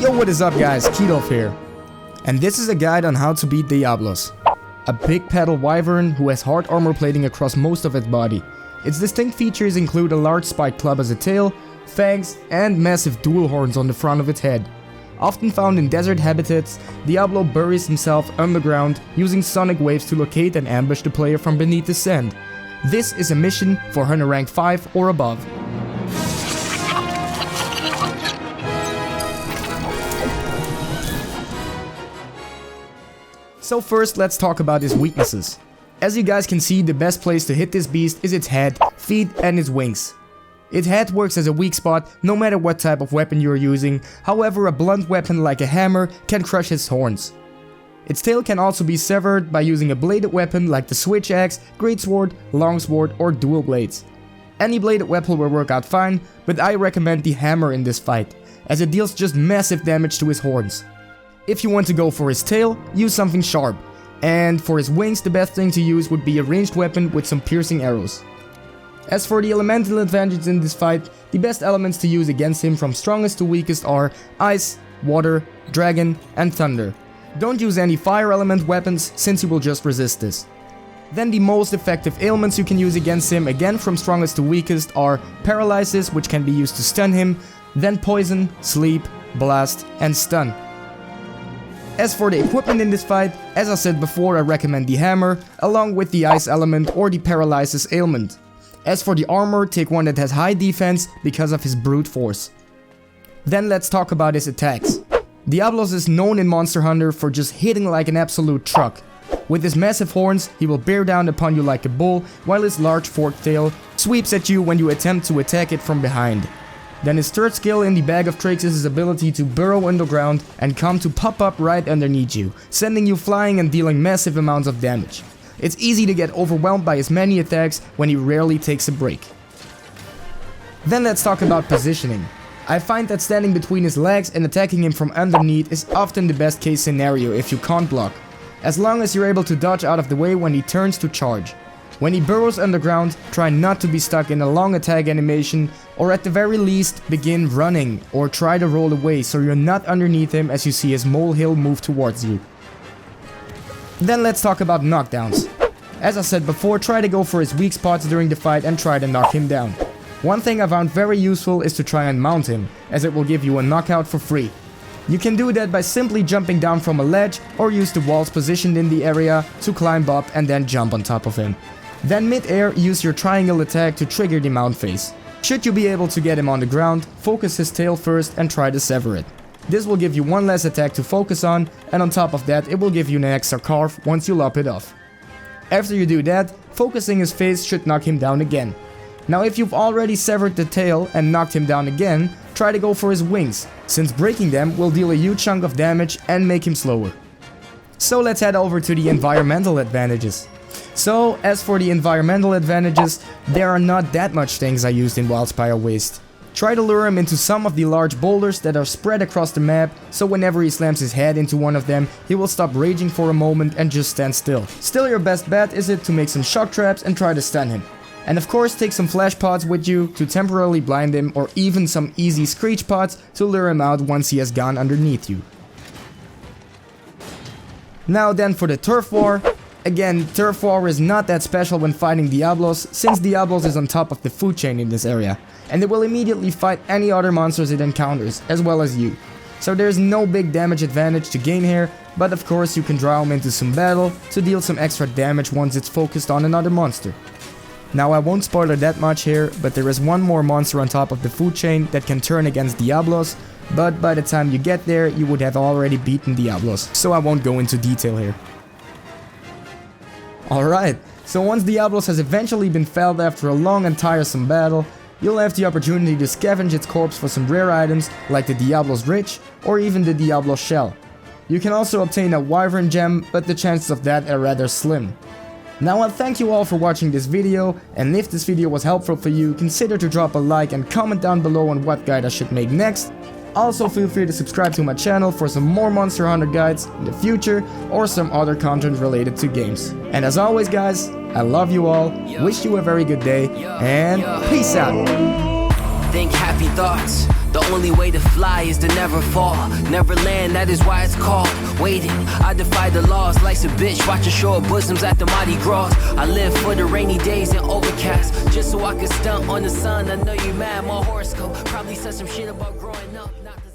Yo, what is up guys, Keydolf here. And this is a guide on how to beat Diablos. A bipedal wyvern who has hard armor plating across most of its body. Its distinct features include a large spiked club as a tail, fangs, and massive dual horns on the front of its head. Often found in desert habitats, Diablo buries himself underground using sonic waves to locate and ambush the player from beneath the sand. This is a mission for Hunter rank 5 or above. So first, let's talk about his weaknesses. As you guys can see, the best place to hit this beast is its head, feet, and its wings. Its head works as a weak spot no matter what type of weapon you are using, however a blunt weapon like a hammer can crush its horns. Its tail can also be severed by using a bladed weapon like the switch axe, greatsword, longsword, or dual blades. Any bladed weapon will work out fine, but I recommend the hammer in this fight, as it deals just massive damage to his horns. If you want to go for his tail, use something sharp, and for his wings the best thing to use would be a ranged weapon with some piercing arrows. As for the elemental advantages in this fight, the best elements to use against him from strongest to weakest are ice, water, dragon, and thunder. Don't use any fire element weapons since you will just resist this. Then the most effective ailments you can use against him, again from strongest to weakest, are paralysis, which can be used to stun him, then poison, sleep, blast, and stun. As for the equipment in this fight, as I said before, I recommend the hammer, along with the ice element or the paralysis ailment. As for the armor, take one that has high defense because of his brute force. Then let's talk about his attacks. Diablos is known in Monster Hunter for just hitting like an absolute truck. With his massive horns, he will bear down upon you like a bull, while his large forked tail sweeps at you when you attempt to attack it from behind. Then his third skill in the bag of tricks is his ability to burrow underground and come to pop up right underneath you, sending you flying and dealing massive amounts of damage. It's easy to get overwhelmed by his many attacks when he rarely takes a break. Then let's talk about positioning. I find that standing between his legs and attacking him from underneath is often the best case scenario if you can't block, as long as you're able to dodge out of the way when he turns to charge. When he burrows underground, try not to be stuck in a long attack animation, or at the very least, begin running or try to roll away so you're not underneath him as you see his molehill move towards you. Then let's talk about knockdowns. As I said before, try to go for his weak spots during the fight and try to knock him down. One thing I found very useful is to try and mount him, as it will give you a knockout for free. You can do that by simply jumping down from a ledge or use the walls positioned in the area to climb up and then jump on top of him. Then mid-air, use your triangle attack to trigger the mount phase. Should you be able to get him on the ground, focus his tail first and try to sever it. This will give you one less attack to focus on, and on top of that it will give you an extra carve once you lop it off. After you do that, focusing his face should knock him down again. Now if you've already severed the tail and knocked him down again, try to go for his wings, since breaking them will deal a huge chunk of damage and make him slower. So let's head over to the environmental advantages. So, as for the environmental advantages, there are not that much things I used in Wildspire Waste. Try to lure him into some of the large boulders that are spread across the map, so whenever he slams his head into one of them, he will stop raging for a moment and just stand still. Still, your best bet is it to make some shock traps and try to stun him. And of course, take some flash pods with you to temporarily blind him, or even some easy screech pods to lure him out once he has gone underneath you. Now then for the turf war. Again, turf war is not that special when fighting Diablos, since Diablos is on top of the food chain in this area, and it will immediately fight any other monsters it encounters, as well as you. So there's no big damage advantage to gain here, but of course you can draw him into some battle to deal some extra damage once it's focused on another monster. Now I won't spoiler that much here, but there is one more monster on top of the food chain that can turn against Diablos, but by the time you get there you would have already beaten Diablos, so I won't go into detail here. Alright, so once Diablos has eventually been felled after a long and tiresome battle, you'll have the opportunity to scavenge its corpse for some rare items like the Diablos Ridge or even the Diablos Shell. You can also obtain a wyvern gem, but the chances of that are rather slim. Now I thank you all for watching this video, and if this video was helpful for you, consider to drop a like and comment down below on what guide I should make next. Also feel free to subscribe to my channel for some more Monster Hunter guides in the future or some other content related to games. And as always guys, I love you all, wish you a very good day, and peace out! think happy thoughts. The only way to fly is to never fall. Never land, that is why it's called waiting. I defy the laws, life's a bitch, watching short bosoms at the Mardi Gras. I live for the rainy days and overcast, just so I can stunt on the sun. I know you mad, my horoscope probably said some shit about growing up. Not